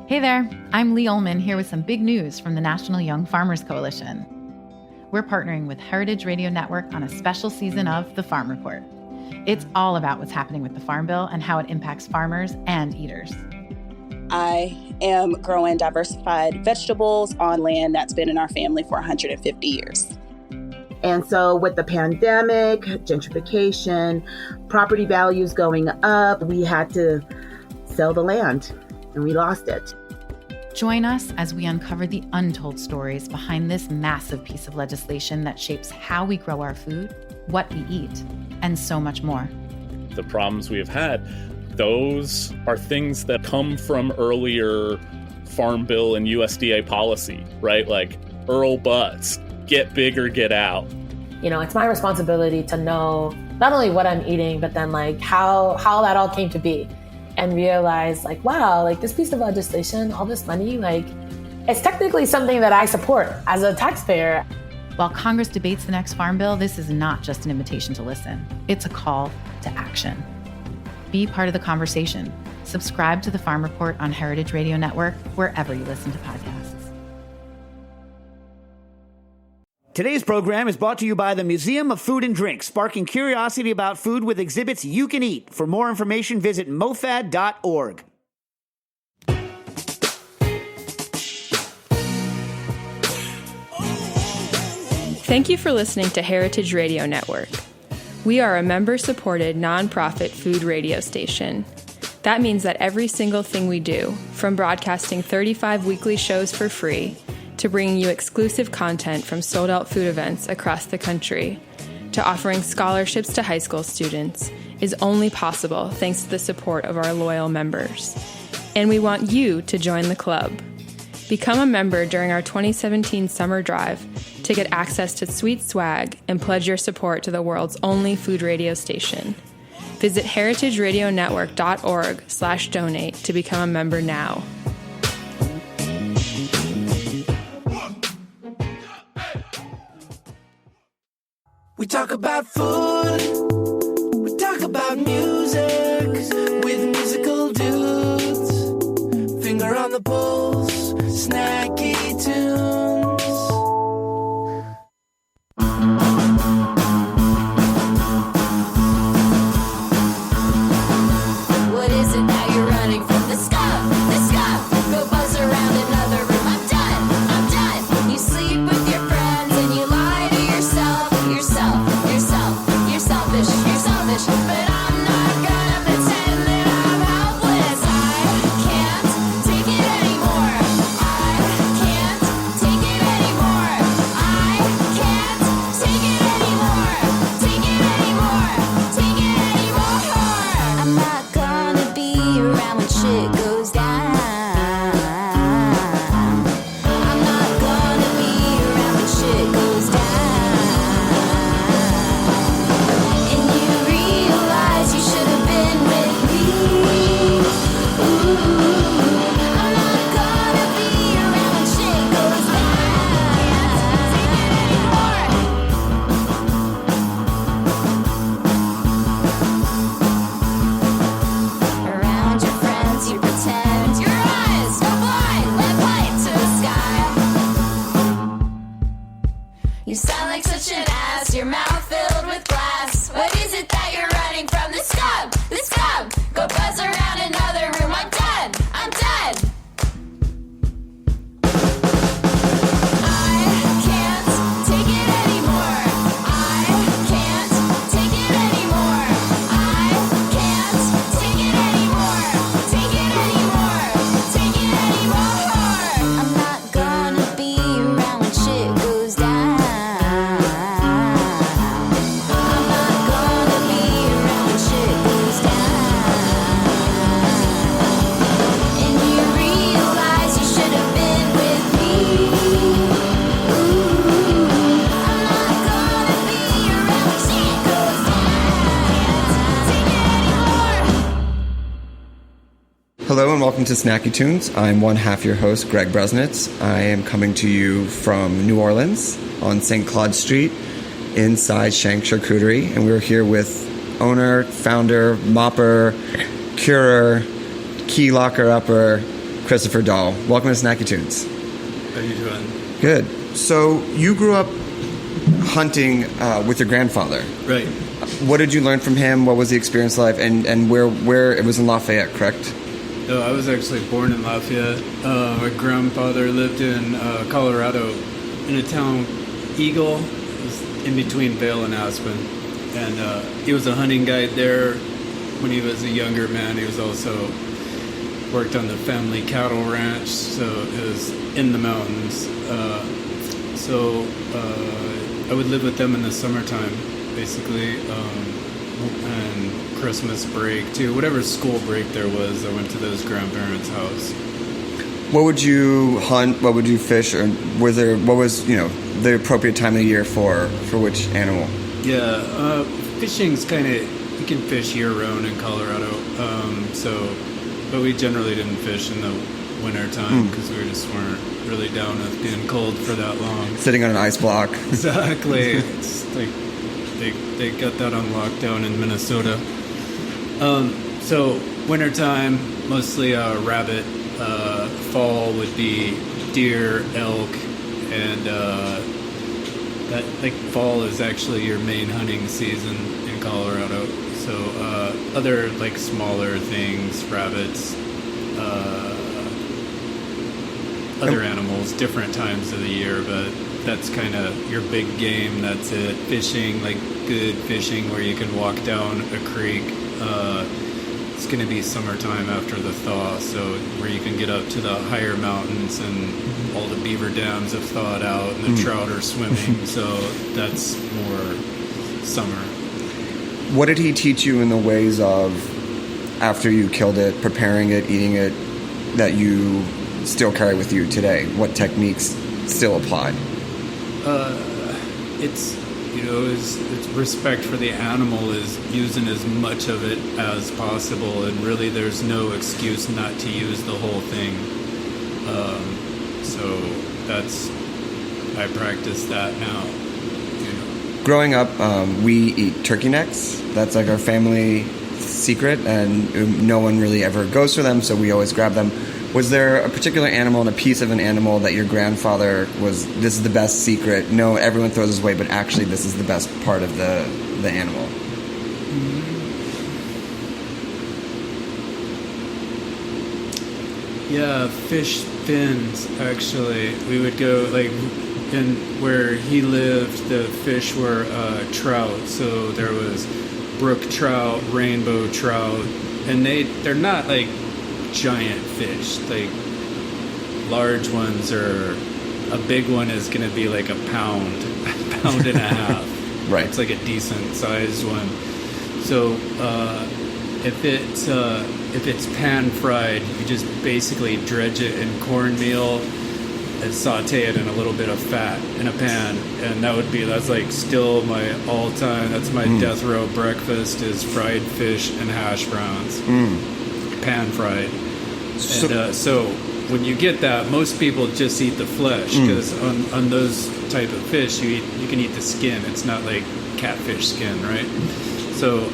Hey there, I'm Lee Ullman here with some big news from the National Young Farmers Coalition. We're partnering with Heritage Radio Network on a special season of The Farm Report. It's all about what's happening with the Farm Bill and how it impacts farmers and eaters. I am growing diversified vegetables on land that's been in our family for 150 years. And so with the pandemic, gentrification, property values going up, we had to sell the land and we lost it. Join us as we uncover the untold stories behind this massive piece of legislation that shapes how we grow our food, what we eat, and so much more. The problems we have had, those are things that come from earlier Farm Bill and USDA policy, right? Like Earl Butz, get big or get out. You know, it's my responsibility to know not only what I'm eating, but then like how that all came to be. And realize like, wow, like this piece of legislation, all this money, like it's technically something that I support as a taxpayer. While Congress debates the next Farm Bill, this is not just an invitation to listen. It's a call to action. Be part of the conversation. Subscribe to the Farm Report on Heritage Radio Network, wherever you listen to podcasts. Today's program is brought to you by the Museum of Food and Drink, sparking curiosity about food with exhibits you can eat. For more information, visit mofad.org. Thank you for listening to Heritage Radio Network. We are a member-supported, nonprofit food radio station. That means that every single thing we do, from broadcasting 35 weekly shows for free, to bringing you exclusive content from sold-out food events across the country, to offering scholarships to high school students, is only possible thanks to the support of our loyal members. And we want you to join the club. Become a member during our 2017 summer drive to get access to sweet swag and pledge your support to the world's only food radio station. Visit heritageradionetwork.org/donate to become a member now. We talk about food, we talk about music, with musical dudes, finger on the pulse, snacky tunes. What is it now you're running from? The scum, go buzz around another room. I'm done, you sleep with your friends and you lie to yourself. You're selfish, but I'm not gonna pretend that I'm helpless. I can't take it anymore. I can't take it anymore. I can't take it anymore. Take it anymore. Take it anymore. I'm not gonna be around when shit goes down. I'm not gonna be around when shit goes down. You should have been with me. Ooh, I'm not gonna be around when shit goes down. Take it anymore. Around your friends, you pretend your eyes go blind, let light to the sky. You sound like such an ass, your mouth filled with glass. What is it that you're running from? The scum, go buzz around another room. I'm done. I can't take it anymore. I can't take it anymore. I can't take it anymore. Take it anymore. Take it anymore. I'm not gonna be around when shit goes down. I'm not gonna be around when shit goes down. And you realize you should have been with me. Ooh, I'm not gonna be around when shit goes down. Take it anymore. Hello and welcome to Snacky Tunes. I'm one half your host, Greg Bresnitz. I am coming to you from New Orleans on St. Claude Street inside Shank Charcuterie. And we're here with owner, founder, mopper, curer, key locker upper, Kristopher Doll. Welcome to Snacky Tunes. How you doing? Good. So you grew up hunting with your grandfather. Right. What did you learn from him? What was the experience like? And where it was in Lafayette, correct? No, I was actually born in Lafayette. My grandfather lived in Colorado in a town, Eagle. It was in between Vail and Aspen. And he was a hunting guide there when he was a younger man. He was also worked on the family cattle ranch, so it was in the mountains. So I would live with them in the summertime, basically, and Christmas break too. Whatever school break there was, I went to those grandparents' house. What would you hunt? What would you fish? Or what was the appropriate time of the year for which animal? Yeah, fishing's kind of, you can fish year round in Colorado. But we generally didn't fish in the winter time because we just weren't really down with being cold for that long. Sitting on an ice block. Exactly. It's like they got that on lockdown in Minnesota. So wintertime, mostly rabbit. Fall would be deer, elk, and that fall is actually your main hunting season in Colorado. So other smaller things, rabbits, other animals, different times of the year, but that's kind of your big game. That's it. Fishing, good fishing where you can walk down a creek. It's going to be summertime after the thaw, so where you can get up to the higher mountains and all the beaver dams have thawed out and the trout are swimming, so that's more summer. What did he teach you in the ways of, after you killed it, preparing it, eating it, that you still carry with you today? What techniques still apply? It's respect for the animal is using as much of it as possible, and really there's no excuse not to use the whole thing. So I practice that now. Growing up, we eat turkey necks. That's our family secret, and no one really ever goes for them, so we always grab them. Was there a particular animal and a piece of an animal that your grandfather this is the best secret? No, everyone throws this away, but actually this is the best part of the animal. Yeah, fish fins, actually. We would go, in where he lived, the fish were trout. So there was brook trout, rainbow trout, and they're not giant fish. Large ones are, a big one is going to be a pound and a half. Right. It's a decent sized one. So if it's pan fried, you just basically dredge it in cornmeal and saute it in a little bit of fat in a pan, and that's still my all-time, that's my death row breakfast, is fried fish and hash browns. Pan fried. And so when you get that, most people just eat the flesh, because on those type of fish you can eat the skin. It's not like catfish skin, right? So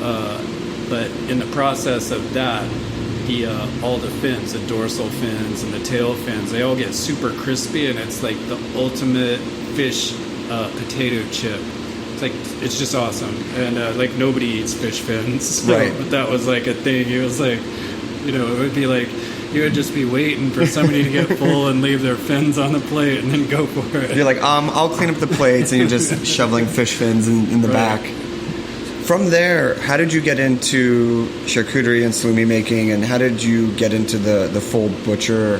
but in the process of that, all the fins, the dorsal fins and the tail fins, they all get super crispy, and it's the ultimate fish potato chip. It's just awesome, and nobody eats fish fins, so, right? But that was a thing. It was it would be you would just be waiting for somebody to get full and leave their fins on the plate and then go for it. You're I'll clean up the plates, and you're just shoveling fish fins in the back. From there, how did you get into charcuterie and salumi making, and how did you get into the full butcher?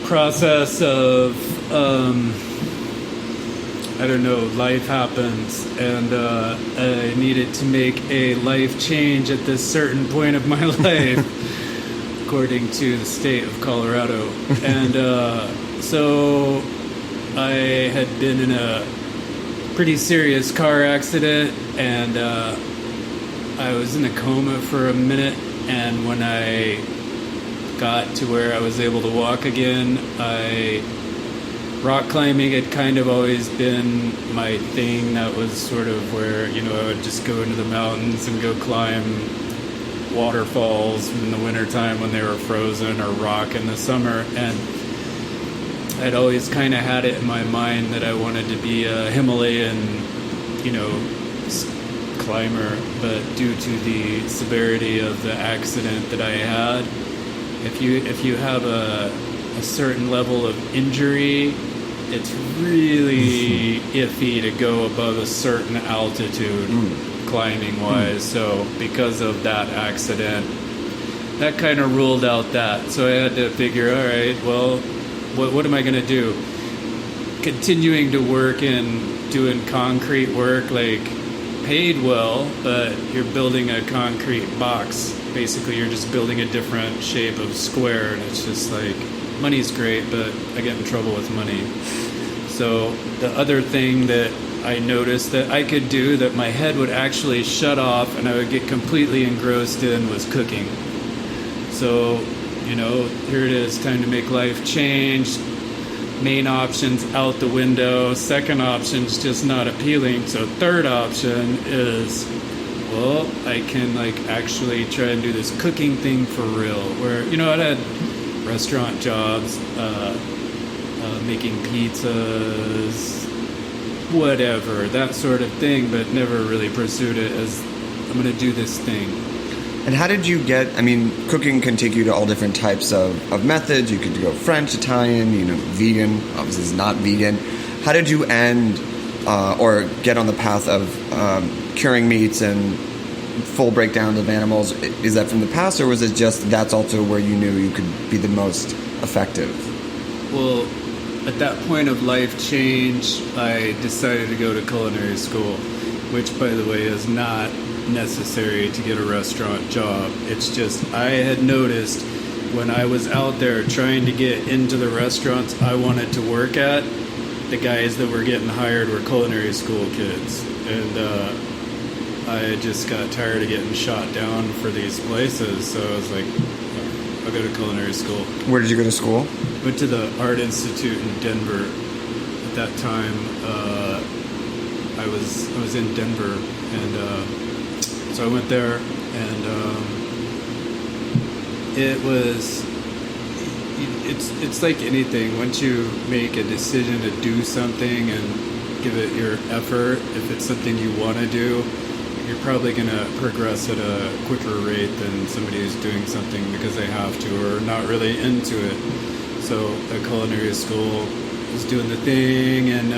Process of life happens, and I needed to make a life change at this certain point of my life, according to the state of Colorado. And so I had been in a pretty serious car accident, and I was in a coma for a minute, and when I got to where I was able to walk again, I rock climbing had kind of always been my thing. That was sort of where, you know, I would just go into the mountains and go climb waterfalls in the wintertime when they were frozen, or rock in the summer. And I'd always kind of had it in my mind that I wanted to be a Himalayan, you know, climber. But due to the severity of the accident that I had, if you have a certain level of injury, it's really iffy to go above a certain altitude climbing wise. So because of that accident, that kind of ruled out that. So I had to figure, all right, well, what am I going to do? Continuing to work in doing concrete work, like, paid well, but you're building a concrete box. Basically, you're just building a different shape of square, and it's just like, money's great, but I get in trouble with money. So the other thing that I noticed that I could do that my head would actually shut off and I would get completely engrossed in was cooking. So, you know, here it is, time to make life change. Main option's out the window. Second option's just not appealing. So third option is, well, I can like actually try and do this cooking thing for real. Where, you know, I had restaurant jobs, making pizzas, whatever, that sort of thing, but never really pursued it as I'm going to do this thing. And how did you get, I mean, cooking can take you to all different types of methods. You could go French, Italian, you know, vegan, obviously it's not vegan. How did you end or get on the path of curing meats and full breakdowns of animals? Is that from the past, or was it just that's also where you knew you could be the most effective? Well, at that point of life change, I decided to go to culinary school, which, by the way, is not necessary to get a restaurant job. It's just I had noticed when I was out there trying to get into the restaurants I wanted to work at, the guys that were getting hired were culinary school kids. And I just got tired of getting shot down for these places, so I was like, I'll go to culinary school. Where did you go to school? Went to the Art Institute in Denver. At that time, I was in Denver, and so I went there, and it's like anything. Once you make a decision to do something and give it your effort, if it's something you want to do, you're probably going to progress at a quicker rate than somebody who's doing something because they have to or not really into it. So at culinary school, I was doing the thing, and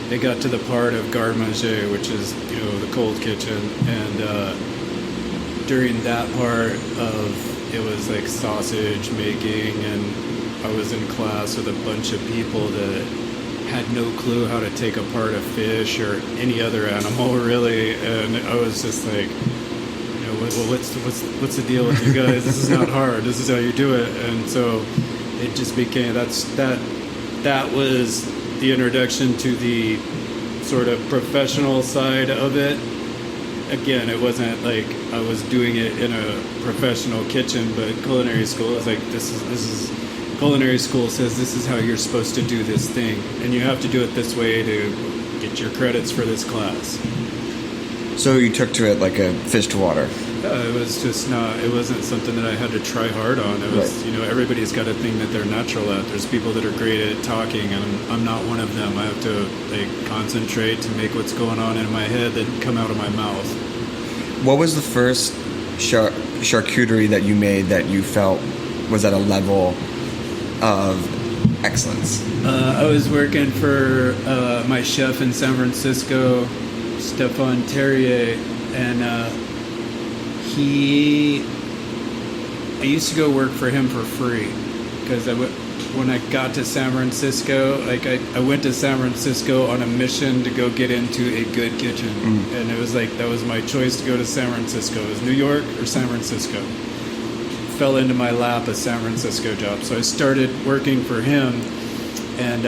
they got to the part of garde manger, which is, you know, the cold kitchen. And during that part of it was like sausage making, and I was in class with a bunch of people that had no clue how to take apart a fish or any other animal, really. And I was just like, you know, what's the deal with you guys? This is not hard. This is how you do it. And so it just became that was the introduction to the sort of professional side of it. Again, it wasn't like I was doing it in a professional kitchen, but culinary school is like, this is culinary school says this is how you're supposed to do this thing, and you have to do it this way to get your credits for this class. So you took to it like a fish to water. It was just not, it wasn't something that I had to try hard on. It was, right. You know, everybody's got a thing that they're natural at. There's people that are great at talking, and I'm not one of them. I have to like concentrate to make what's going on in my head that come out of my mouth. What was the first charcuterie that you made that you felt was at a level of excellence? I was working for my chef in San Francisco, Stéphane Terrier, and I used to go work for him for free because when I got to San Francisco, like I went to San Francisco on a mission to go get into a good kitchen, and it was like that was my choice to go to San Francisco. It was New York or San Francisco. Fell into my lap a San Francisco job, so I started working for him, and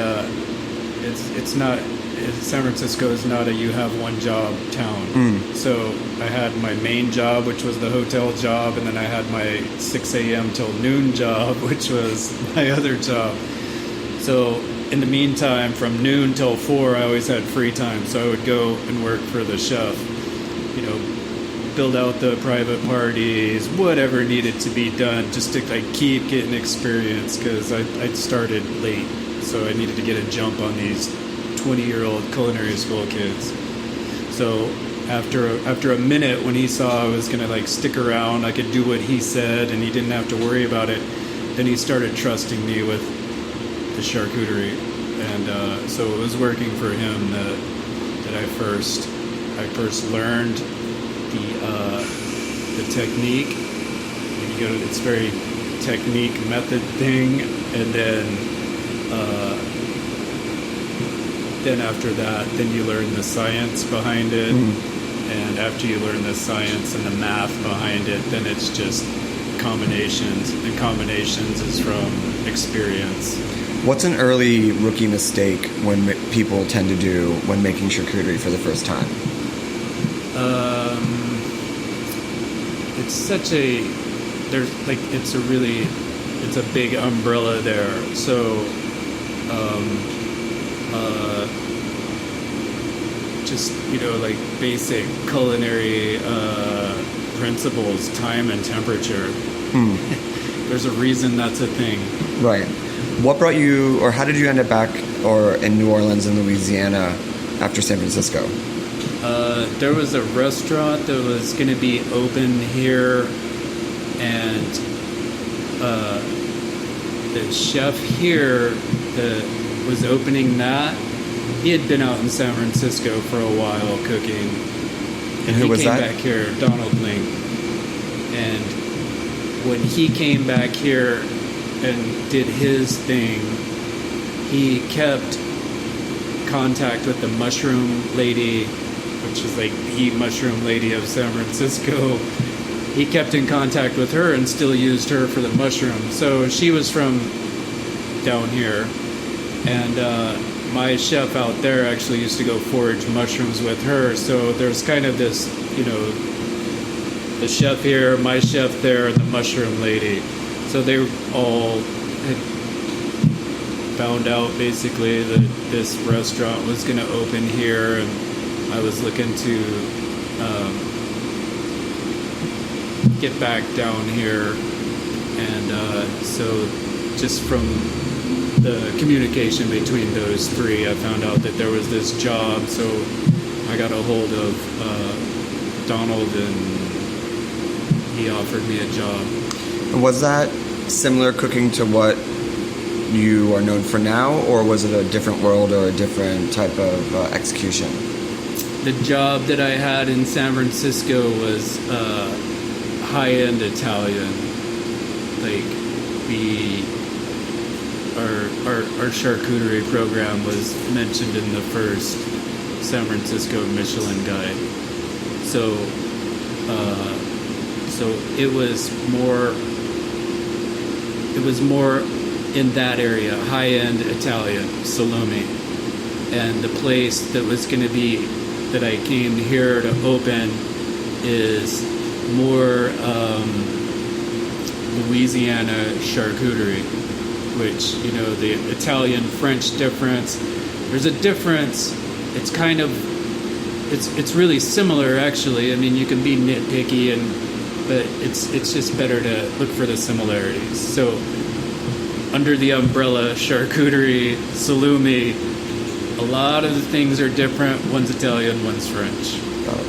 it's not. San Francisco is not a you have one job town. So I had my main job, which was the hotel job, and then I had my 6 a.m. till noon job, which was my other job. So in the meantime, from noon till 4, I always had free time, so I would go and work for the chef. You know, build out the private parties, whatever needed to be done, just to like keep getting experience, because I started late, so I needed to get a jump on these 20-year-old culinary school kids. So after a minute, when he saw I was gonna like stick around, I could do what he said, and he didn't have to worry about it. Then he started trusting me with the charcuterie, and so it was working for him that I first learned the technique. It's very technique method thing, and then after that, then you learn the science behind it. And after you learn the science and the math behind it, then it's just combinations, and combinations is from experience. What's an early rookie mistake when people tend to do when making charcuterie for the first time? It's a big umbrella there. So, just, you know, like basic culinary principles, time and temperature. There's a reason that's a thing. Right. What brought you, or how did you end up back or in New Orleans and Louisiana after San Francisco? There was a restaurant that was going to be open here, and the chef here that was opening that, he had been out in San Francisco for a while cooking. And who was that? He came back here, Donald Link. And when he came back here and did his thing, he kept contact with the mushroom lady, which is like the mushroom lady of San Francisco. He kept in contact with her and still used her for the mushrooms. So she was from down here, and my chef out there actually used to go forage mushrooms with her. So there's kind of this, you know, the chef here, my chef there, and the mushroom lady. So they all had found out basically that this restaurant was going to open here, and I was looking to get back down here. And so just from the communication between those three, I found out that there was this job. So I got a hold of Donald, and he offered me a job. Was that similar cooking to what you are known for now, or was it a different world or a different type of execution? The job that I had in San Francisco was high-end Italian. Like our charcuterie program was mentioned in the first San Francisco Michelin Guide. So it was more in that area, high-end Italian, salumi. And the place that was going to be, that I came here to open, is more Louisiana charcuterie, which, you know, the Italian-French difference. There's a difference. It's kind of, it's really similar, actually. I mean, you can be nitpicky, but it's just better to look for the similarities. So under the umbrella charcuterie, salumi, a lot of the things are different. One's Italian, one's French. Well,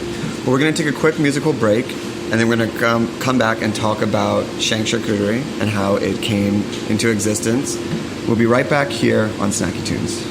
we're going to take a quick musical break, and then we're going to come back and talk about Shank Charcuterie and how it came into existence. We'll be right back here on Snacky Tunes.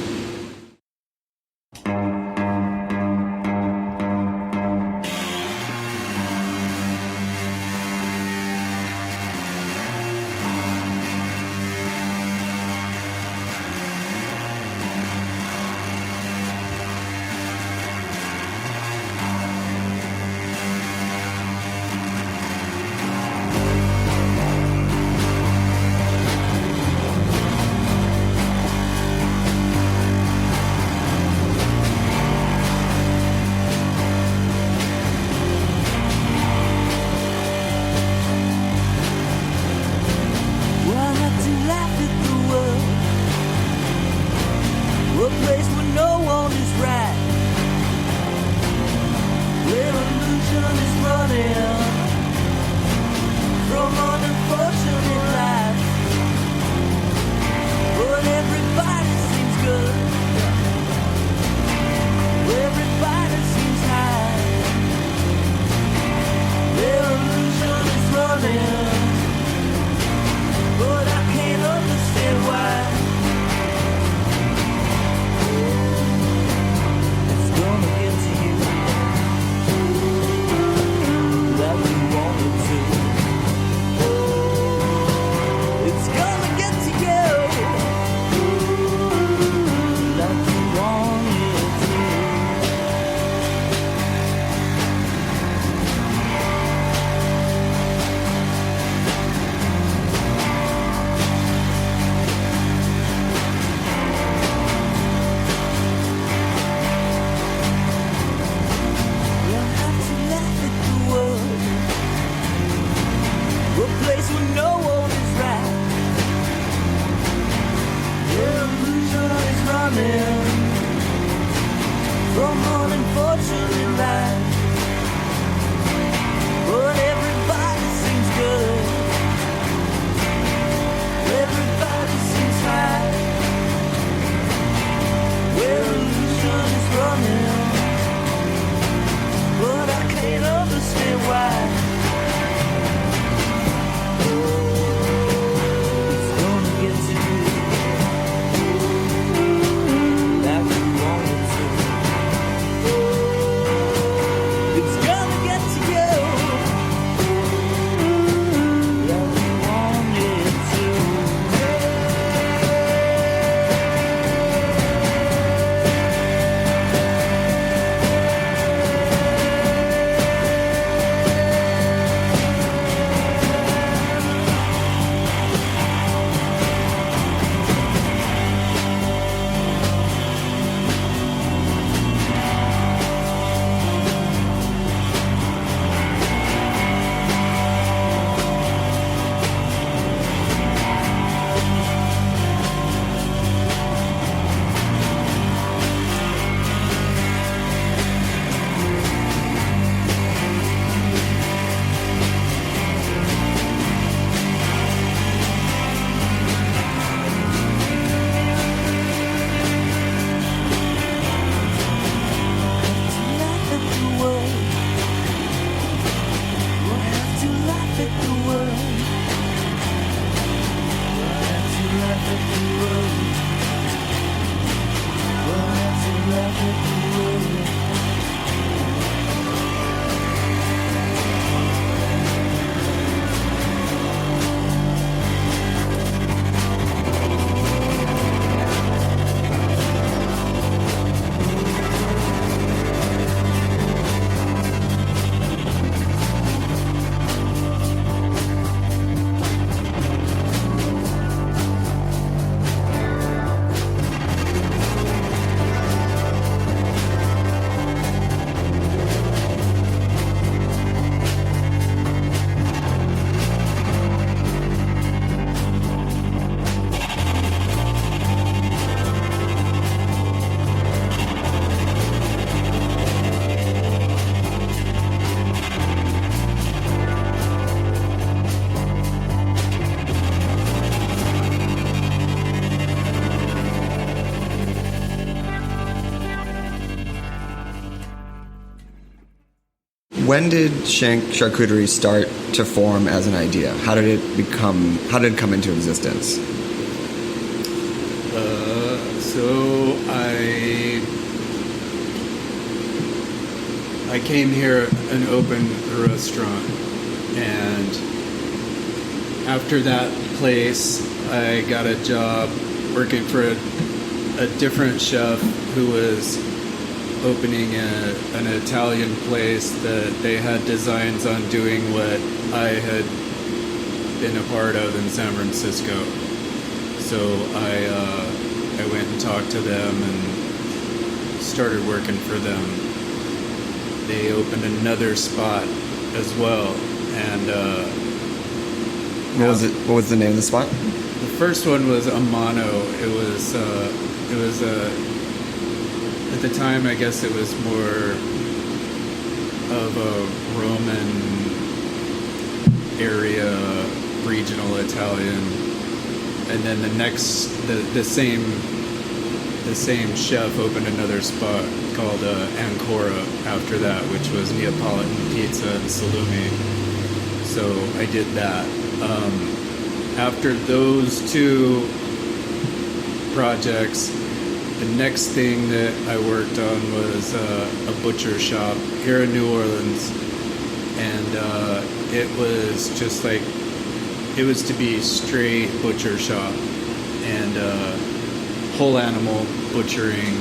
running from unfortunate life. But everybody seems good. Everybody seems high. Their illusion is running, but I can't understand why. It's gonna get to you like you wanted to. It's gonna get to you like you wanted to. You'll have to laugh at the world, a place where no one is right. Your illusion is running from unfortunate life. But everybody seems good. Everybody seems high. Your illusion is running, but I can't understand why. It's gonna get to you like you wanted to. It's gonna get to you like you wanted to. Laugh at the world. We'll have to laugh at the world. We'll have to laugh at the world. We'll have to laugh at the world. When did Shank Charcuterie start to form as an idea? How did it come into existence? So I came here and opened a restaurant, and after that place, I got a job working for a different chef who was opening an Italian place that they had designs on doing what I had been a part of in San Francisco. So I went and talked to them and started working for them. They opened another spot as well, and what was the name of the spot? The first one was Amano. It was at the time, I guess it was more of a Roman area regional Italian, and then the same chef opened another spot called Ancora after that, which was Neapolitan pizza and salumi. So I did that. After those two projects, the next thing that I worked on was a butcher shop here in New Orleans, and it was just like, it was to be straight butcher shop and whole animal butchering.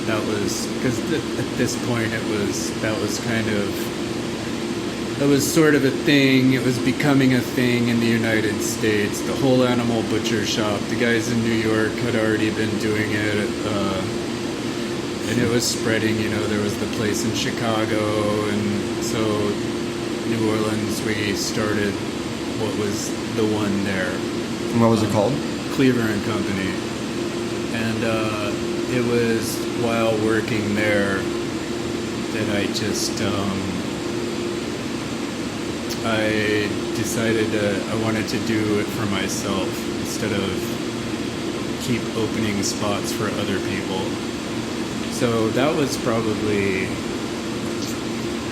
That was, because at this point that was sort of a thing. It was becoming a thing in the United States, the whole animal butcher shop. The guys in New York had already been doing it, and it was spreading. There was the place in Chicago, and so New Orleans, we started what was the one there. And what was it called? Cleaver and Company. And it was while working there that I just I decided I wanted to do it for myself instead of keep opening spots for other people. So that was probably, I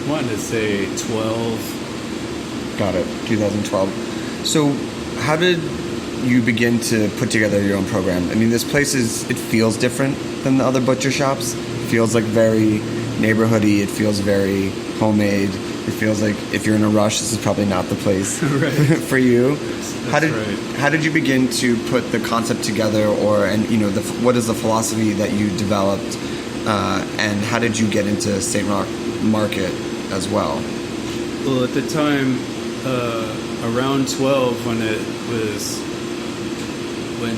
wanted to say 12. Got it, 2012. So how did you begin to put together your own program? I mean, this place it feels different than the other butcher shops. It feels like very neighborhoody. It feels very homemade. It feels like if you're in a rush, this is probably not the place for you. How did you begin to put the concept together, what is the philosophy that you developed, and how did you get into St. Roch Market as well? Well, at the time, around 12, when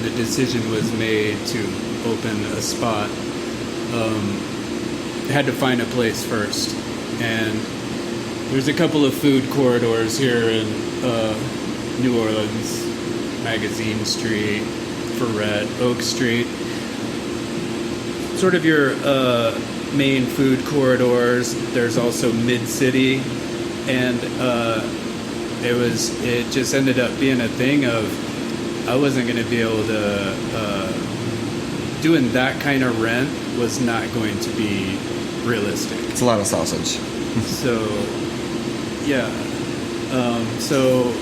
the decision was made to open a spot, I had to find a place first, and there's a couple of food corridors here in New Orleans, Magazine Street, Ferret, Oak Street. Sort of your main food corridors. There's also Mid-City, and it just ended up being a thing of I wasn't going to be able to, doing that kind of rent was not going to be realistic. It's a lot of sausage. So, yeah. So,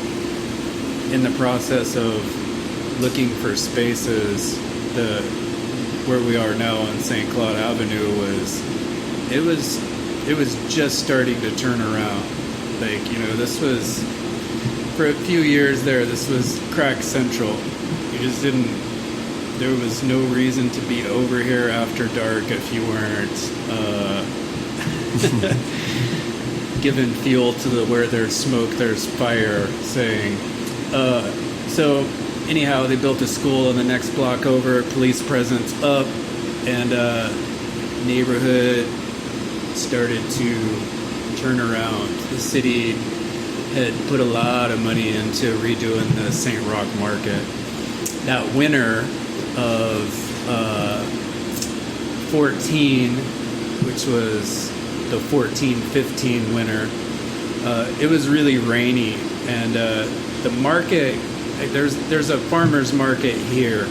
in the process of looking for spaces, where we are now on St. Claude Avenue it was just starting to turn around. Like, this was, for a few years there, this was crack central. There was no reason to be over here after dark if you weren't giving fuel to where there's smoke, there's fire saying. So anyhow, they built a school in the next block over, police presence up, and neighborhood started to turn around. The city had put a lot of money into redoing the St. Roch Market. That winter of 14, which was the 14-15 winter, it was really rainy, and the market, there's a farmer's market here,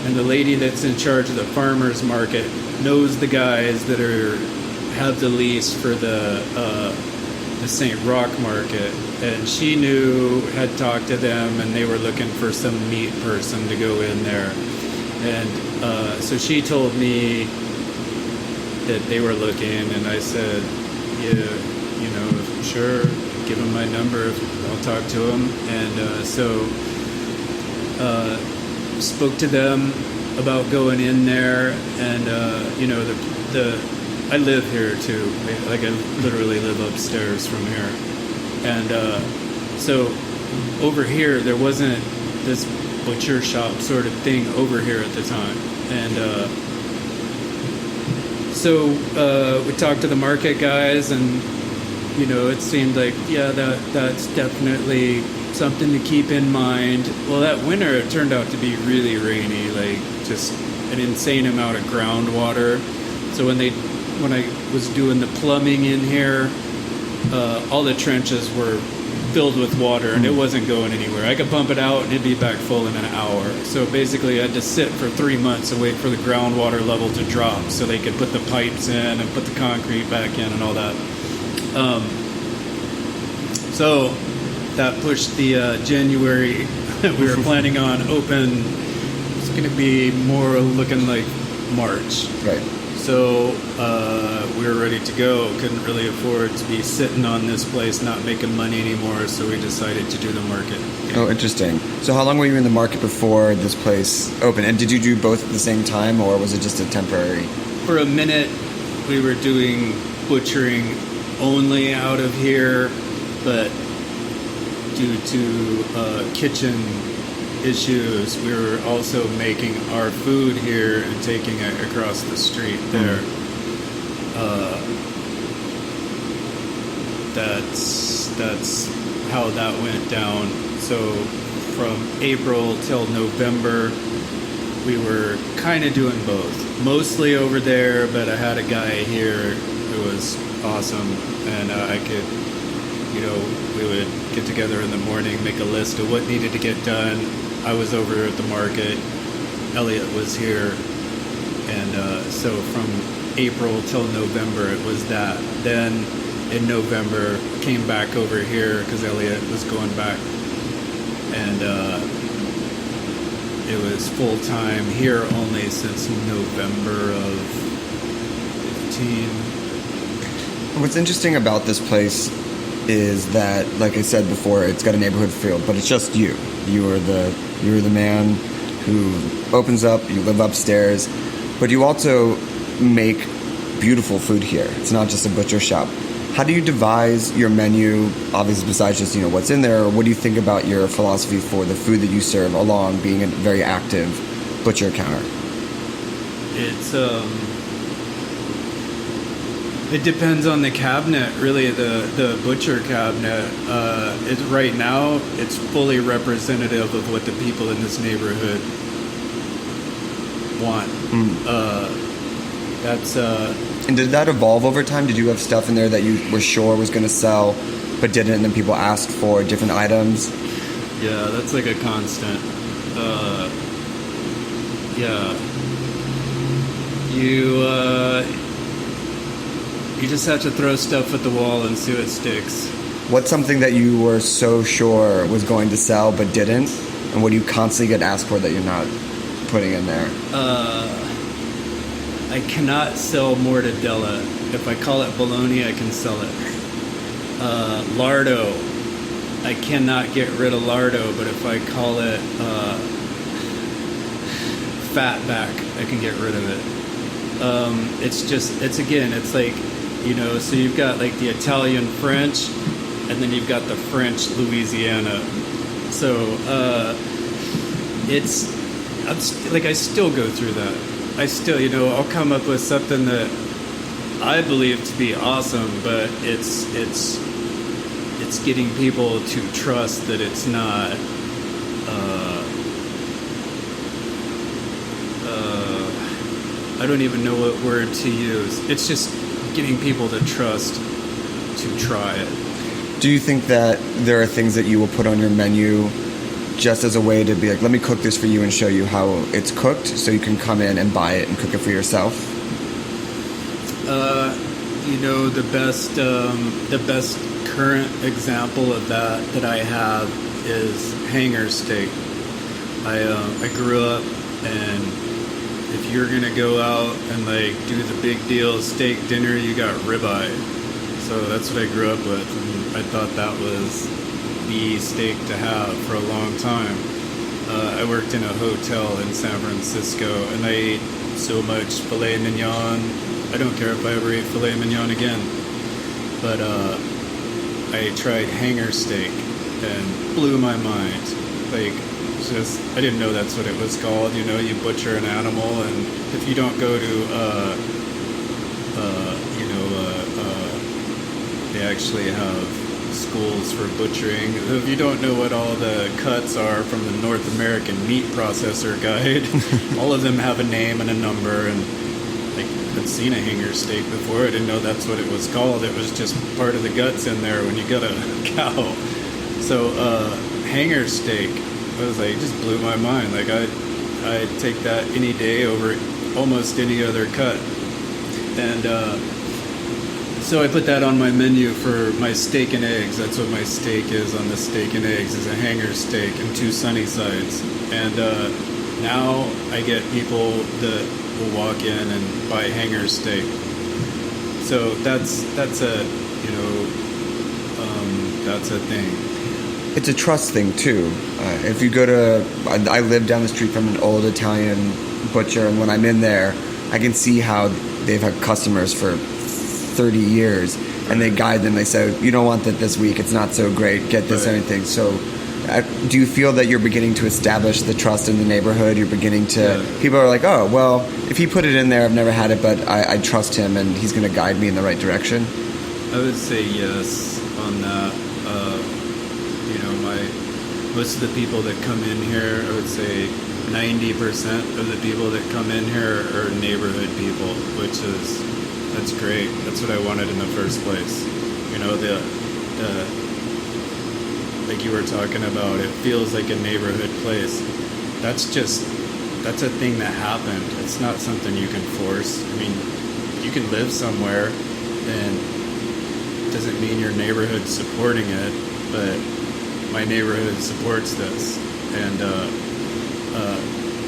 and the lady that's in charge of the farmer's market knows the guys that have the lease for the St. Roch Market, and she had talked to them, and they were looking for some meat person to go in there, and so she told me that they were looking, and I said, yeah, sure, give them my number, I'll talk to them, and so spoke to them about going in there, and I live here too. Like, I literally live upstairs from here. And so over here, there wasn't this butcher shop sort of thing over here at the time. And so we talked to the market guys, and, it seemed like, yeah, that's definitely something to keep in mind. Well, that winter, it turned out to be really rainy, like just an insane amount of groundwater. So when I was doing the plumbing in here, all the trenches were filled with water, and it wasn't going anywhere. I could pump it out, and it'd be back full in an hour. So basically, I had to sit for 3 months and wait for the groundwater level to drop so they could put the pipes in and put the concrete back in and all that. So that pushed the January that we were planning on open. It's going to be more looking like March. Right. So we were ready to go. Couldn't really afford to be sitting on this place not making money anymore, so we decided to do the market. Oh, interesting. So how long were you in the market before this place opened? And did you do both at the same time, or was it just a temporary? For a minute, we were doing butchering only out of here, but due to kitchen issues, we were also making our food here and taking it across the street there. That's how that went down. So from April till November, we were kind of doing both. Mostly over there, but I had a guy here who was awesome, and I could, we would get together in the morning, make a list of what needed to get done. I was over at the market, Elliot was here, and so from April till November it was that. Then in November came back over here because Elliot was going back, and it was full-time here only since November of 15. What's interesting about this place is that, like I said before, it's got a neighborhood feel, but it's just you. You are the man who opens up, you live upstairs, but you also make beautiful food here. It's not just a butcher shop. How do you devise your menu, obviously besides just, what's in there, or what do you think about your philosophy for the food that you serve along being a very active butcher counter? It depends on the cabinet, really. The butcher cabinet. Right now, it's fully representative of what the people in this neighborhood want. And did that evolve over time? Did you have stuff in there that you were sure was going to sell, but didn't, and then people asked for different items? Yeah, that's like a constant. Yeah. You just have to throw stuff at the wall and see what sticks. What's something that you were so sure was going to sell but didn't? And what do you constantly get asked for that you're not putting in there? I cannot sell mortadella. If I call it bologna, I can sell it. Lardo. I cannot get rid of lardo, but if I call it fatback, I can get rid of it. It's like, so you've got like the Italian French, and then you've got the French Louisiana. So I still go through that. I still, I'll come up with something that I believe to be awesome, but it's getting people to trust that it's not. I don't even know what word to use. It's just getting people to trust to try it. Do you think that there are things that you will put on your menu just as a way to be like, let me cook this for you and show you how it's cooked, so you can come in and buy it and cook it for yourself? The best current example of that I have is hanger steak. I grew up, and if you're gonna go out and like do the big deal steak dinner, you got ribeye. So that's what I grew up with, and I thought that was the steak to have for a long time. I worked in a hotel in San Francisco, and I ate so much filet mignon. I don't care if I ever eat filet mignon again. But I tried hanger steak and blew my mind. Like, I didn't know that's what it was called. You butcher an animal, and if you don't go to, they actually have schools for butchering. If you don't know what all the cuts are from the North American Meat Processor Guide, all of them have a name and a number, and like the haven't seen a hanger steak before. I didn't know that's what it was called. It was just part of the guts in there when you got a cow. So hanger steak, I was like, it just blew my mind. Like I'd take that any day over almost any other cut. And so I put that on my menu for my steak and eggs. That's what my steak is on the steak and eggs, is a hanger steak and 2 sunny sides. And now I get people that will walk in and buy hanger steak. So that's a, you know, that's a thing. It's a trust thing too. If you go to, I live down the street from an old Italian butcher, and when I'm in there, I can see how they've had customers for 30 years, and they guide them. They say, you don't want that this week, it's not so great, get this anything. So do you feel that you're beginning to establish the trust in the neighborhood? You're beginning to, people are like, oh, well, if he put it in there, I've never had it, but I trust him and he's going to guide me in the right direction? I would say yes on that. You know, most of the people that come in here, I would say 90% of the people that come in here are neighborhood people, that's great. That's what I wanted in the first place. You know, the like you were talking about, it feels like a neighborhood place. That's a thing that happened. It's not something you can force. I mean, you can live somewhere and it doesn't mean your neighborhood's supporting it, but my neighborhood supports this. And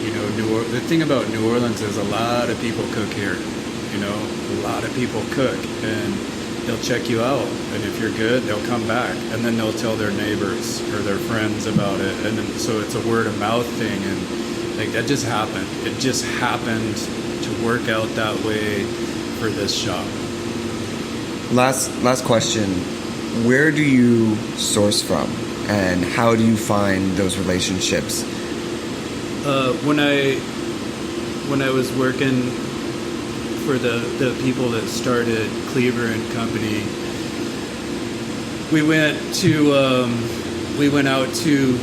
you know, the thing about New Orleans is a lot of people cook here. You know, a lot of people cook, and they'll check you out, and if you're good, they'll come back, and then they'll tell their neighbors or their friends about it, and then, so it's a word of mouth thing, and like that just happened. It just happened to work out that way for this shop. Last question. Where do you source from, and how do you find those relationships? When I was working for the people that started Cleaver and Company, we went out to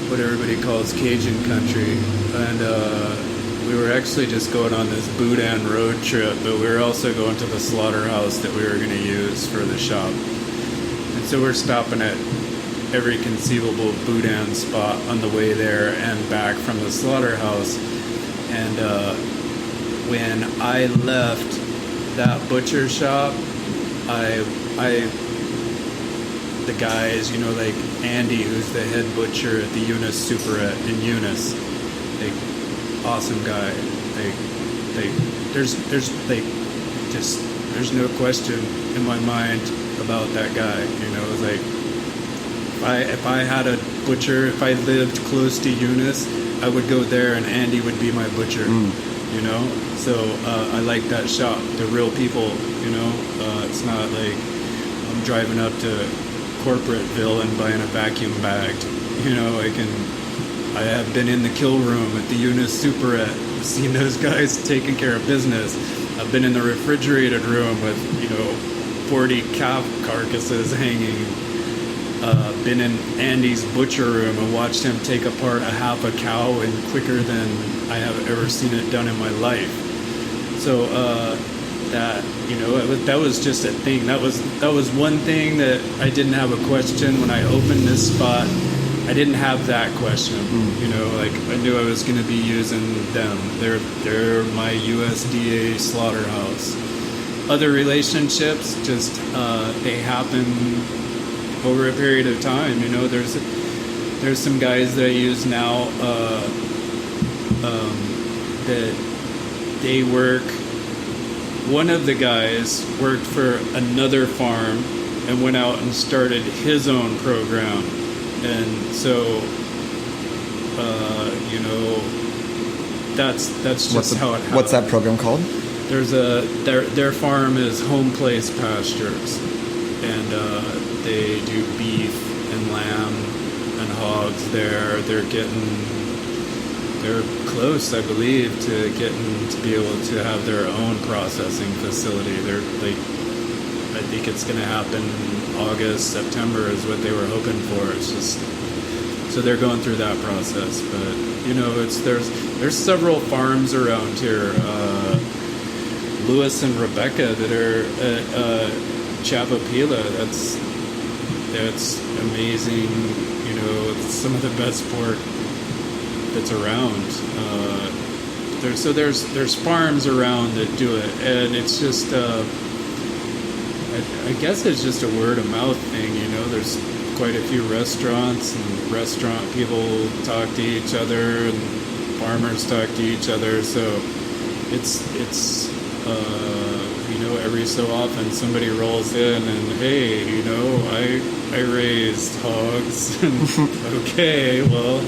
what everybody calls Cajun country, and we were actually just going on this boudin road trip, but we were also going to the slaughterhouse that we were going to use for the shop. And so we're stopping at every conceivable boudin spot on the way there and back from the slaughterhouse. And when I left that butcher shop, the guys, you know, like Andy, who's the head butcher at the Eunice Superette in Eunice, like awesome guy. There's no question in my mind about that guy. You know, it's like if I had a butcher, if I lived close to Eunice, I would go there and Andy would be my butcher, you know? So I like that shop. They're real people, you know? It's not like I'm driving up to Corporateville and buying a vacuum bag. You know, I have been in the kill room at the Eunice Superette, seen those guys taking care of business. I've been in the refrigerated room with, you know, 40 calf carcasses hanging. Been in Andy's butcher room and watched him take apart a half a cow and quicker than I have ever seen it done in my life. So that, you know, that was just a thing. That was one thing that I didn't have a question when I opened this spot. I didn't have that question. You know, like I knew I was going to be using them. They're my USDA slaughterhouse. Other relationships, just they happen over a period of time. You know, there's some guys that I use now that they work. One of the guys worked for another farm and went out and started his own program, and so you know, that's just how it happens. What's that program called? Their farm is Home Place Pastures, and they do beef and lamb and hogs there. They're close, I believe, to getting to be able to have their own processing facility. I think it's going to happen August, September is what they were hoping for. It's just, so they're going through that process. But, you know, there's there's several farms around here. Louis and Rebecca that are at Chavapila. That's amazing. You know, it's some of the best pork that's around. There's farms around that do it, and it's just I guess it's just a word of mouth thing. You know, there's quite a few restaurants, and restaurant people talk to each other, and farmers talk to each other. So it's you know, every so often somebody rolls in and, hey, you know, I raised hogs. Okay, well,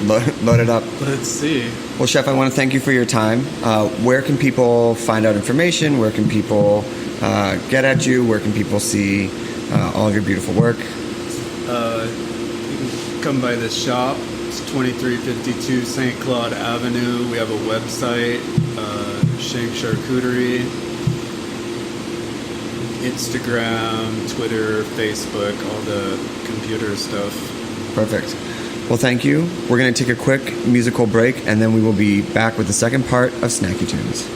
Load it up. let's see. Well, Chef, I want to thank you for your time. Where can people find out information? Where can people get at you? Where can people see all of your beautiful work? You can come by the shop. It's 2352 St. Claude Avenue. We have a website, Shank Charcuterie, Instagram, Twitter, Facebook, all the computer stuff. Perfect. Well, thank you. We're going to take a quick musical break, and then we will be back with the second part of Snacky Tunes.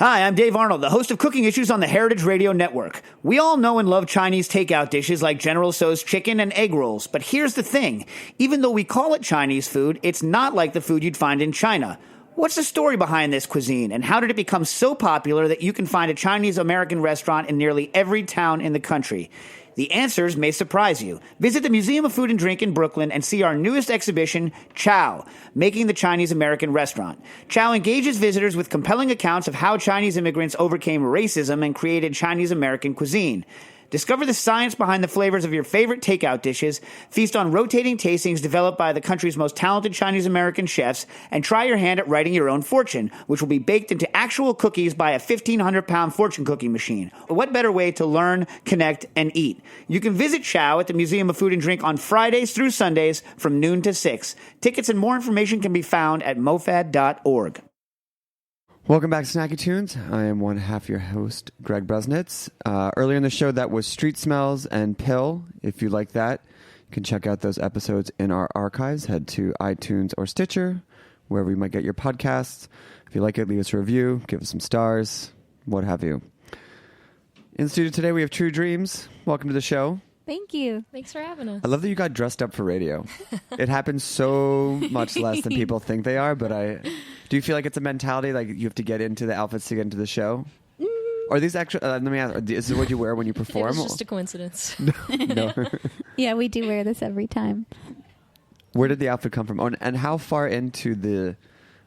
Hi, I'm Dave Arnold, the host of Cooking Issues on the Heritage Radio Network. We all know and love Chinese takeout dishes like General Tso's chicken and egg rolls, but here's the thing. Even though we call it Chinese food, it's not like the food you'd find in China. What's the story behind this cuisine, and how did it become so popular that you can find a Chinese-American restaurant in nearly every town in the country? The answers may surprise you. Visit the Museum of Food and Drink in Brooklyn and see our newest exhibition, Chow, Making the Chinese-American Restaurant. Chow engages visitors with compelling accounts of how Chinese immigrants overcame racism and created Chinese-American cuisine. Discover the science behind the flavors of your favorite takeout dishes, feast on rotating tastings developed by the country's most talented Chinese-American chefs, and try your hand at writing your own fortune, which will be baked into actual cookies by a 1,500-pound fortune cookie machine. What better way to learn, connect, and eat? You can visit Chow at the Museum of Food and Drink on Fridays through Sundays from noon to 6. Tickets and more information can be found at mofad.org. Welcome back to Snacky Tunes. I am one half your host, Greg Bresnitz. Earlier in the show, that was Street Smells and Pill. If you like that, you can check out those episodes in our archives. Head to iTunes or Stitcher, wherever you might get your podcasts. If you like it, leave us a review, give us some stars, what have you. In the studio today, we have True Dreams. Welcome to the show. Thank you. Thanks for having us. I love that you got dressed up for radio. It happens so much less than people think they are, but do you feel like it's a mentality, like you have to get into the outfits to get into the show? Or are these actually, let me ask, is this what you wear when you perform? It was just a coincidence. No. Yeah, we do wear this every time. Where did the outfit come from? Oh, and how far into the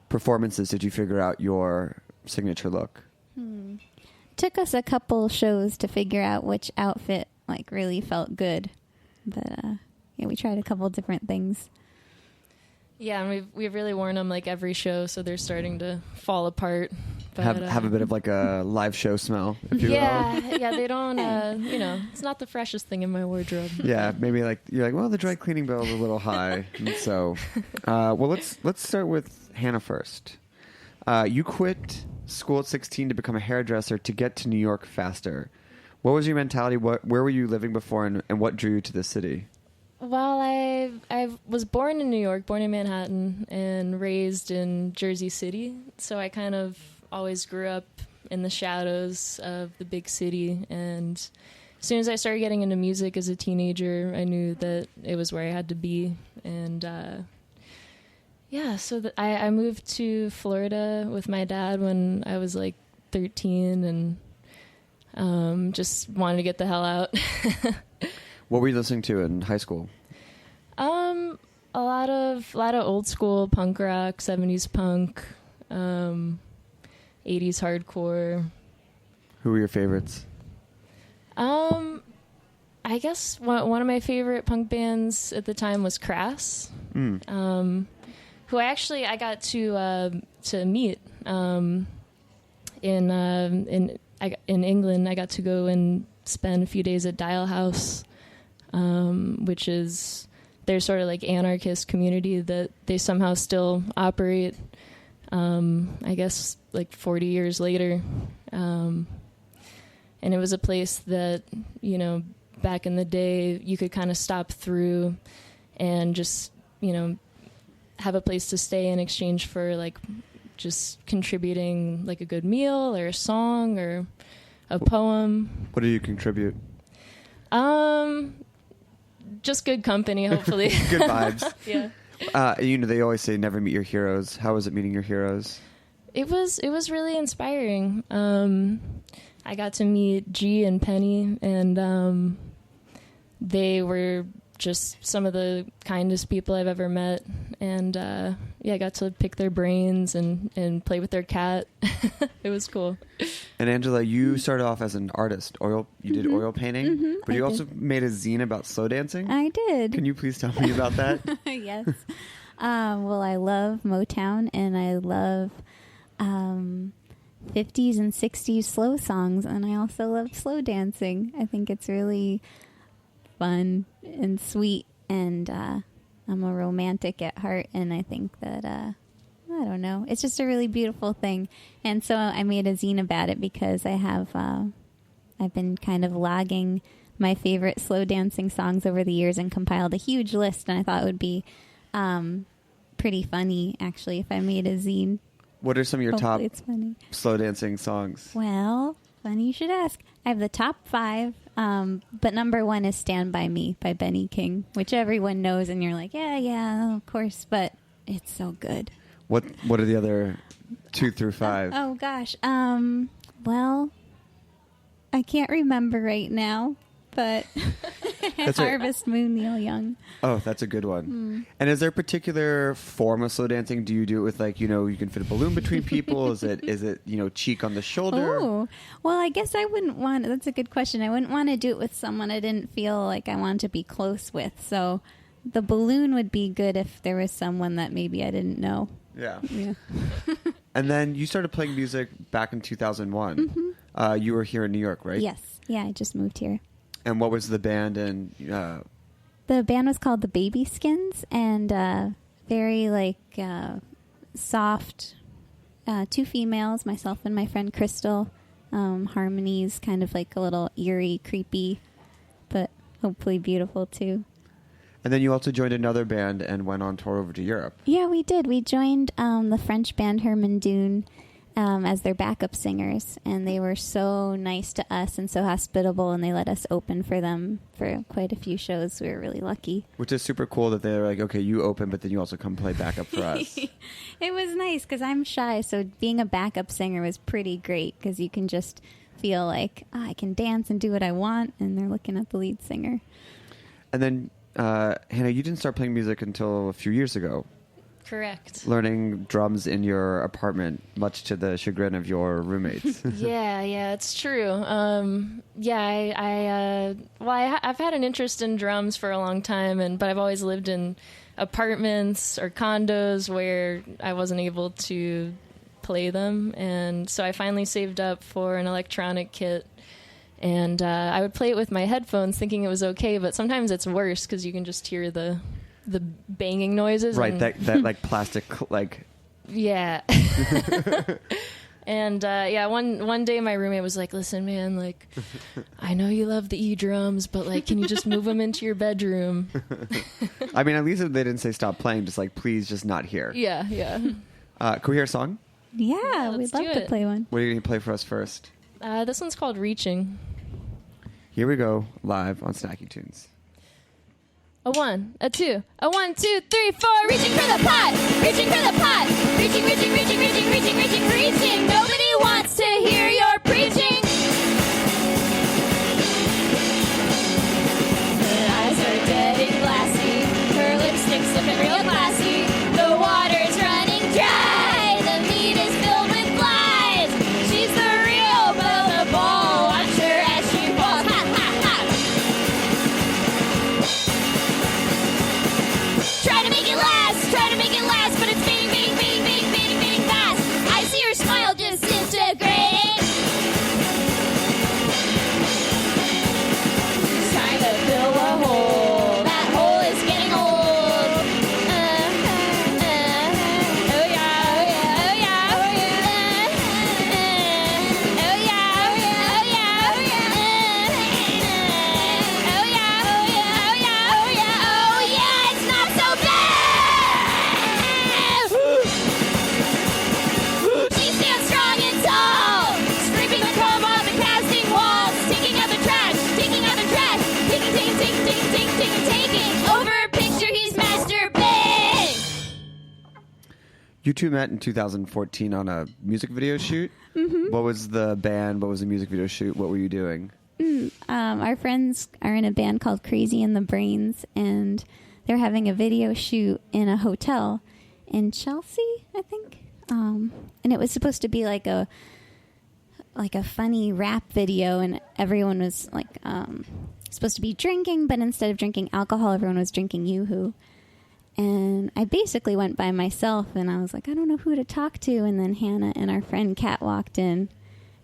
performances did you figure out your signature look? Took us a couple shows to figure out which outfit really felt good, but yeah, we tried a couple different things. Yeah, and we've really worn them every show, so they're starting to fall apart. But, have a bit of a live show smell, if you will. Yeah, they don't. It's not the freshest thing in my wardrobe. Yeah, maybe you're well, the dry cleaning bill is a little high, and so well, let's start with Hannah first. You quit school at 16 to become a hairdresser to get to New York faster. What was your mentality? Where were you living before, and what drew you to the city? Well, I was born in New York, born in Manhattan, and raised in Jersey City. So I kind of always grew up in the shadows of the big city. And as soon as I started getting into music as a teenager, I knew that it was where I had to be. And so I moved to Florida with my dad when I was 13, and just wanted to get the hell out. What were you listening to in high school? A lot of old school punk rock, 70s punk, 80s hardcore. Who were your favorites? I guess one of my favorite punk bands at the time was Crass. Who I got to meet in England. I got to go and spend a few days at Dial House, which is their sort of anarchist community that they somehow still operate, I guess 40 years later. And it was a place that, back in the day you could kind of stop through and just, have a place to stay in exchange for just contributing a good meal or a song or a poem. What do you contribute? Just good company, hopefully. Good vibes. Yeah. They always say never meet your heroes. How was it meeting your heroes? It was really inspiring. I got to meet G and Penny, and they were just some of the kindest people I've ever met. And I got to pick their brains and play with their cat. It was cool. And Angela, you started off as an artist. You did oil painting, but you also made a zine about slow dancing. I did. Can you please tell me about that? Yes. Well, I love Motown, and I love 50s and 60s slow songs, and I also love slow dancing. I think it's really fun and sweet, and I'm a romantic at heart, and I think that I don't know, it's just a really beautiful thing. And so I made a zine about it because I've been kind of logging my favorite slow dancing songs over the years and compiled a huge list, and I thought it would be pretty funny actually if I made a zine. What are some of your top Hopefully it's funny. slow dancing songs? Well, funny you should ask. I have the top 5, but number 1 is Stand By Me by Benny King, which everyone knows, and you're like, yeah, of course, but it's so good. What are the other 2 through 5? Oh, gosh. Well, I can't remember right now, but That's right. Harvest Moon, Neil Young. Oh, that's a good one. And is there a particular form of slow dancing? Do you do it with like, you can fit a balloon between people? Is it cheek on the shoulder? Oh, well, I guess I wouldn't want, that's a good question. I wouldn't want to do it with someone I didn't feel like I wanted to be close with. So the balloon would be good if there was someone that maybe I didn't know. Yeah. Yeah. And then you started playing music back in 2001. You were here in New York, right? Yes. Yeah, I just moved here. And what was the band? And The band was called the Baby Skins, and very soft, 2 females, myself and my friend Crystal. Harmonies, kind of like a little eerie, creepy, but hopefully beautiful too. And then you also joined another band and went on tour over to Europe. Yeah, we did. We joined the French band Herman Dune as their backup singers, and they were so nice to us and so hospitable, and they let us open for them for quite a few shows. We were really lucky. Which is super cool that they're like, okay, you open, but then you also come play backup for us. It was nice because I'm shy, so being a backup singer was pretty great because you can just feel like I can dance and do what I want, and they're looking at the lead singer. And then, Hannah, you didn't start playing music until a few years ago. Correct. Learning drums in your apartment, much to the chagrin of your roommates. Yeah, it's true. I've had an interest in drums for a long time, but I've always lived in apartments or condos where I wasn't able to play them, and so I finally saved up for an electronic kit. And I would play it with my headphones thinking it was okay, but sometimes it's worse because you can just hear the banging noises. Right, and that like plastic, like... Yeah. And one day my roommate was like, listen, man, like, I know you love the E-drums, but like, can you just move them into your bedroom? I mean, at least they didn't say stop playing, just like, please just not here. Yeah. Can we hear a song? Yeah, we'd love to play one. What are you going to play for us first? This one's called Reaching. Here we go, live on Snacky Tunes. A 1, a 2, a 1, 2, 3, 4. Reaching for the pot, reaching for the pot. Reaching, reaching, reaching, reaching, reaching, reaching, reaching. Nobody wants to hear your preaching. Her eyes are dead and glassy. Her lipstick's looking real classy. The water's running dry. The meat is filled with flies. She's the real Belle the Ball. Watch her as she falls. Ha, ha, ha. Try to make it last, but it's fading fast. I see her smile disintegrating. It's time to fill a hole. That hole is getting old. Oh yeah, oh yeah, oh yeah, oh yeah. Oh yeah, oh yeah, oh yeah, oh yeah. Oh yeah, oh yeah, oh yeah, oh yeah, oh yeah. It's not so bad. She stands strong and tall, scraping the comb off the casting walls, taking out the trash, taking out the trash, taking. Over a picture, he's masturbating. You two met in 2014 on a music video shoot. Mm-hmm. What was the band? What was the music video shoot? What were you doing? Our friends are in a band called Crazy in the Brains, and they're having a video shoot in a hotel in Chelsea, I think. And it was supposed to be like a funny rap video, and everyone was like supposed to be drinking, but instead of drinking alcohol, everyone was drinking Yoo-hoo. And I basically went by myself, and I was like, I don't know who to talk to. And then Hannah and our friend Kat walked in,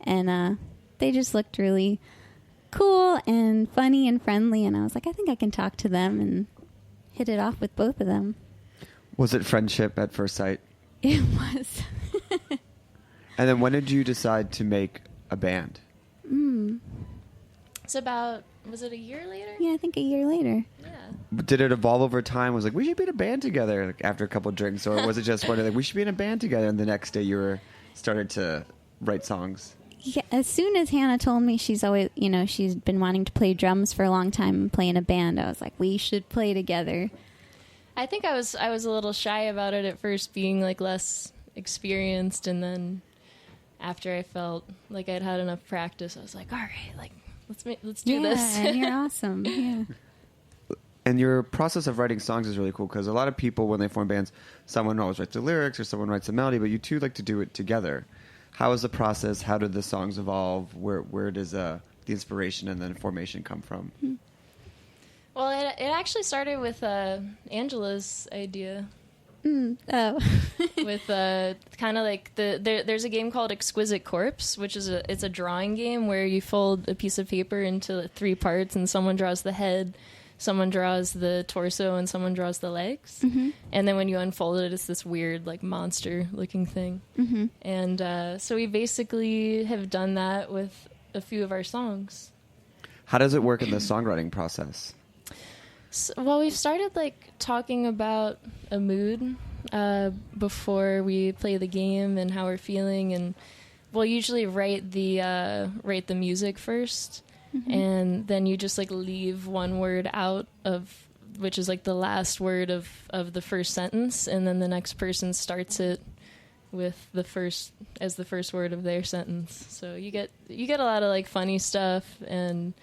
and they just looked really cool and funny and friendly. And I was like, I think I can talk to them, and hit it off with both of them. Was it friendship at first sight? It was. And then when did you decide to make a band? was it a year later? Yeah, I think a year later. Yeah. Did it evolve over time? Was like, we should be in a band together like, after a couple of drinks? Or was it just one day, like, we should be in a band together, and the next day you started to write songs? Yeah, as soon as Hannah told me she's always, she's been wanting to play drums for a long time and play in a band, I was like, we should play together. I think I was a little shy about it at first, being like less experienced, and then after I felt like I'd had enough practice, I was like, all right, like let's do this. Yeah, and you're awesome. Yeah. And your process of writing songs is really cool because a lot of people, when they form bands, someone always writes the lyrics or someone writes the melody, but you two like to do it together. How is the process? How did the songs evolve? Where does the inspiration and then formation come from? Well, it actually started with Angela's idea. Oh. With kind of like there's a game called Exquisite Corpse, which is it's a drawing game where you fold a piece of paper into 3 parts, and someone draws the head, someone draws the torso, and someone draws the legs. Mm-hmm. And then when you unfold it, it's this weird like monster looking thing. Mm-hmm. And so we basically have done that with a few of our songs. How does it work in the songwriting process? So, well, we've started like talking about a mood before we play the game and how we're feeling, and we'll usually write the music first, and then you just like leave one word out of, which is like the last word of the first sentence, and then the next person starts it with the first word of their sentence. So you get a lot of like funny stuff and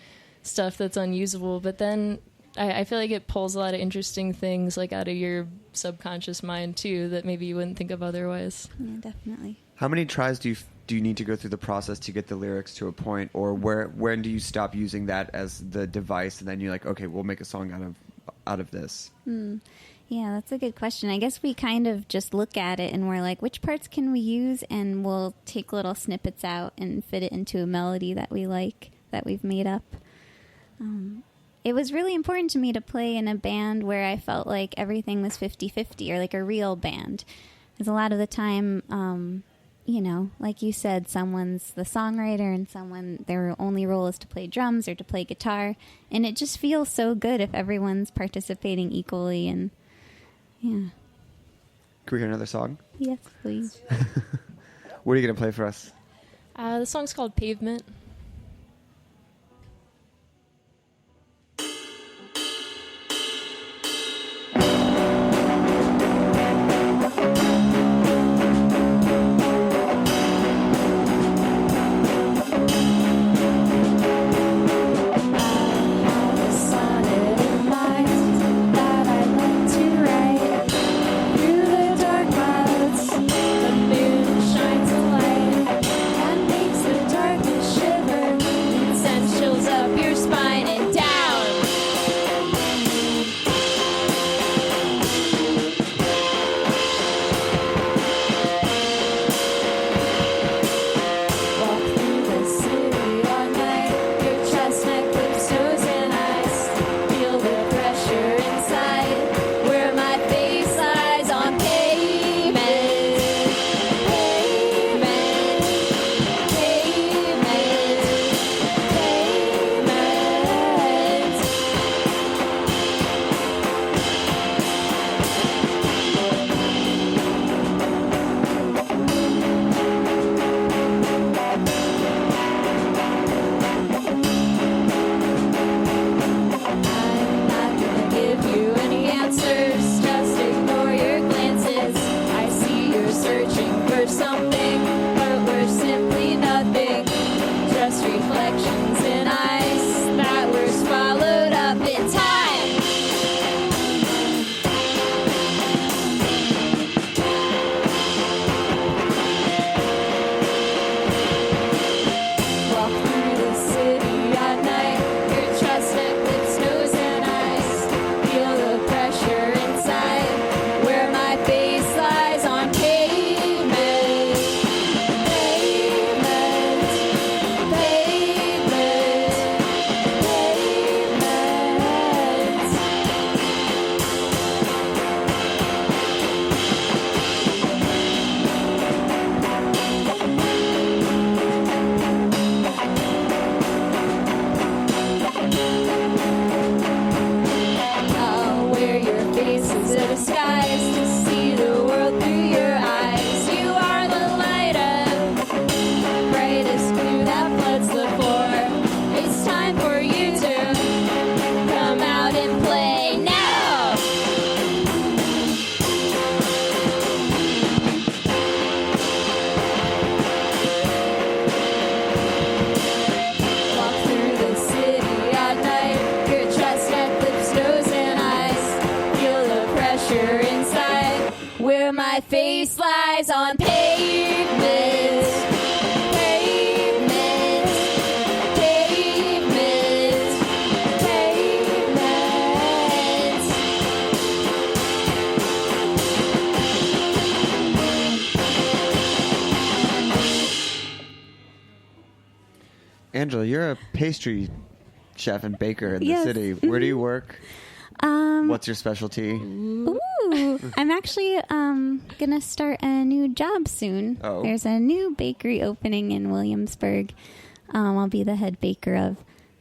stuff that's unusable, but then I feel like it pulls a lot of interesting things like out of your subconscious mind too that maybe you wouldn't think of otherwise. Yeah, definitely. How many tries do you need to go through the process to get the lyrics to a point, or when do you stop using that as the device and then you're like, okay, we'll make a song out of this? Yeah, that's a good question. I guess we kind of just look at it and we're like, which parts can we use? And we'll take little snippets out and fit it into a melody that we like, that we've made up. It was really important to me to play in a band where I felt like everything was 50-50, or like a real band. Because a lot of the time, like you said, someone's the songwriter and their only role is to play drums or to play guitar. And it just feels so good if everyone's participating equally. And yeah. Can we hear another song? Yes, please. What are you going to play for us? The song's called Pavement. Angela, you're a pastry chef and baker in Yes. the city. Where do you work? What's your specialty? Ooh, I'm actually gonna start a new job soon. Oh. There's a new bakery opening in Williamsburg. I'll be the head baker of.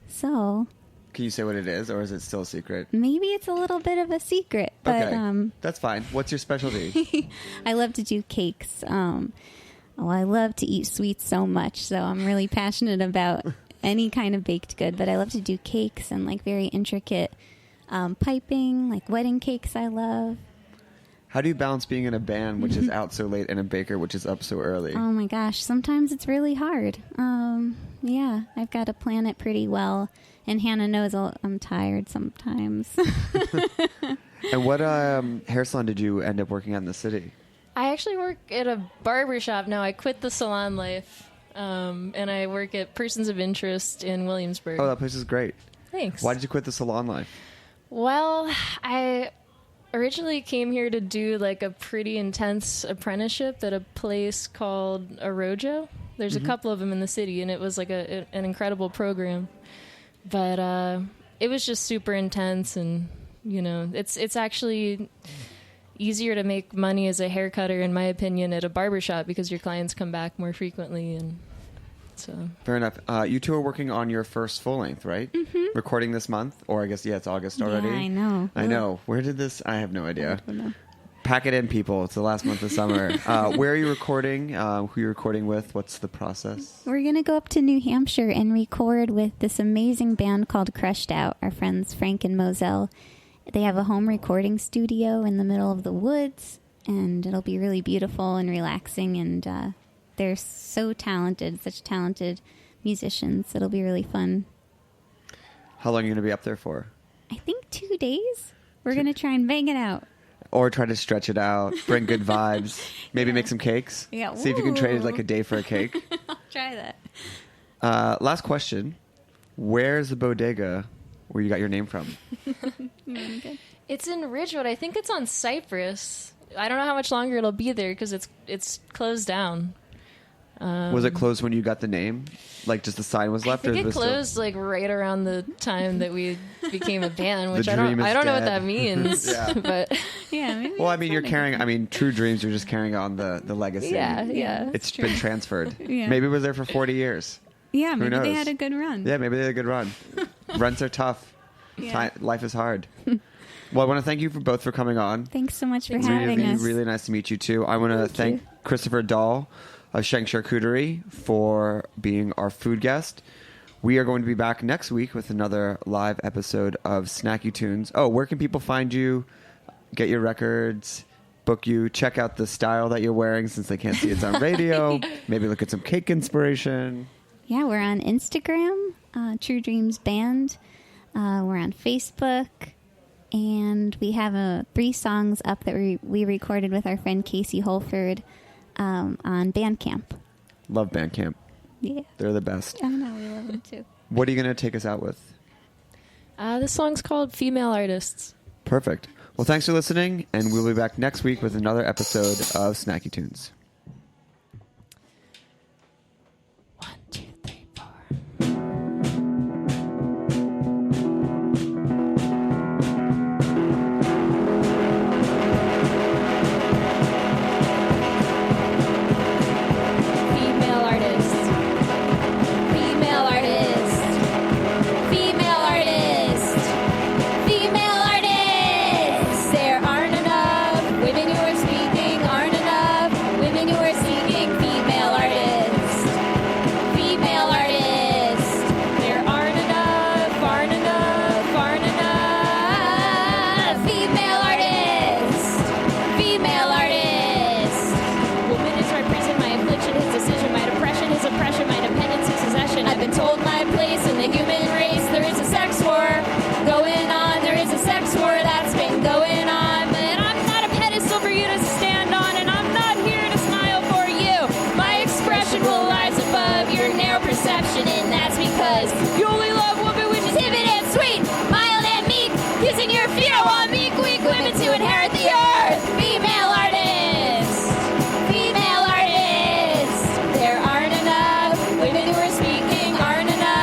So Can you say what it is, or is it still a secret? maybe it's a little bit of a secret, but Okay, that's fine. What's your specialty? I love to do cakes. I love to eat sweets so much, so I'm really passionate about any kind of baked good. But I love to do cakes and like very intricate piping, like wedding cakes. I love. How do you balance being in a band, which is out so late, and a baker, which is up so early? Oh my gosh, sometimes it's really hard. Yeah, I've got to plan it pretty well. And Hannah knows I'm tired sometimes. And what hair salon did you end up working at in the city? I actually work at a barber shop now. I quit the salon life, and I work at Persons of Interest in Williamsburg. Oh, that place is great. Thanks. Why did you quit the salon life? Well, I originally came here to do like a pretty intense apprenticeship at a place called Arojo. There's a couple of them in the city, and it was like an incredible program. But it was just super intense, and you know, it's actually easier to make money as a hair cutter, in my opinion, at a barbershop because your clients come back more frequently, and so. Fair enough. You two are working on your first full length, right? Mm-hmm. Recording this month, or I guess it's August already. Yeah, I know. I know. Where did this? I have no idea. I don't know. Pack it in, people. It's the last month of summer. Where are you recording? Who are you recording with? What's the process? We're going to go up to New Hampshire and record with this amazing band called Crushed Out, our friends Frank and Moselle. They have a home recording studio in the middle of the woods, and it'll be really beautiful and relaxing, and they're so talented, such talented musicians. It'll be really fun. How long are you going to be up there for? I think 2 days. We're going to try and bang it out. Or try to stretch it out, bring good vibes, maybe make some cakes. Yeah. See if you can trade Ooh. like a day for a cake. I'll try that. Last question. Where's the bodega where you got your name from? It's in Ridgewood. I think it's on Cypress. I don't know how much longer it'll be there because it's closed down. Was it closed when you got the name? Like just the sign was left? I think or it was closed like right around the time that we became a band, which The I dream don't is know what dead. that means. Yeah. But Yeah, maybe. Well, I mean, you're carrying. I mean, true dreams. You're just carrying on the legacy. yeah. It's been transferred. Yeah. Maybe it was there for 40 years. Yeah, Who maybe they knows? had a good run. Yeah, maybe they had a good run. Rents are tough. Yeah. Life is hard. Well, I want to thank you both for coming on. Thanks so much for having Really, us. really nice to meet you too. I want to thank Kristopher Doll of Shank Charcuterie for being our food guest. We are going to be back next week with another live episode of Snacky Tunes. Oh, where can people find you? Get your records, book you, check out the style that you're wearing since they can't see it's on radio. Maybe look at some cake inspiration. Yeah, we're on Instagram, True Dreams Band. We're on Facebook. And we have 3 songs up that we recorded with our friend Casey Holford on Bandcamp. Love Bandcamp. Yeah. They're the best. I know, we love them too. What are you going to take us out with? This song's called Female Artists. Perfect. Well, thanks for listening, and we'll be back next week with another episode of Snacky Tunes. Female artists. Female artists. Female artists. Female artists. There aren't enough women who are speaking, aren't enough women who are seeking female artists. Female artists. There aren't enough, aren't enough, aren't enough. Female artists. Female artists. Woman is my prison, my affliction, his decision, my depression, his oppression, my dependence, his possession. I've been told my place in the human race. There is a sex war going on. There is a sex war that's been going on. But I'm not a pedestal for you to stand on, and I'm not here to smile for you. My expression will rise above your narrow perception, and that's because you only love women which is timid and sweet, mild and meek, using your fear on meek, weak women to inherit the earth. Female artists. Female artists. There aren't enough women who are speaking, aren't enough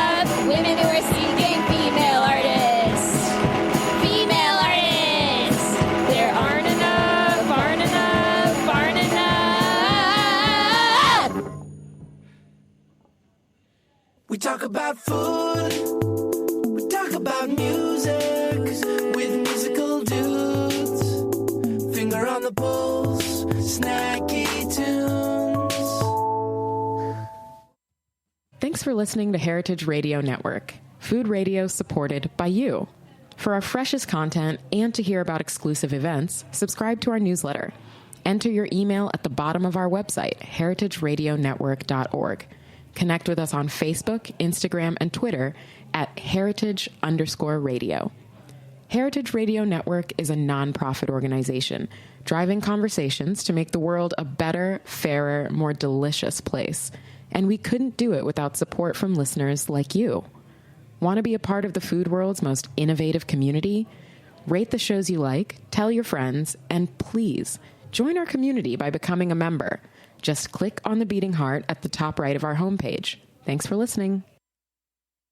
We talk about food, we talk about music with musical dudes. Finger on the pulse, snacky tunes. Thanks for listening to Heritage Radio Network, food radio supported by you. For our freshest content and to hear about exclusive events, subscribe to our newsletter. Enter your email at the bottom of our website, heritageradionetwork.org. Connect with us on Facebook, Instagram, and Twitter at heritage_radio. Heritage Radio Network is a nonprofit organization driving conversations to make the world a better, fairer, more delicious place. And we couldn't do it without support from listeners like you. Want to be a part of the food world's most innovative community? Rate the shows you like, tell your friends, and please join our community by becoming a member. Just click on the beating heart at the top right of our homepage. Thanks for listening.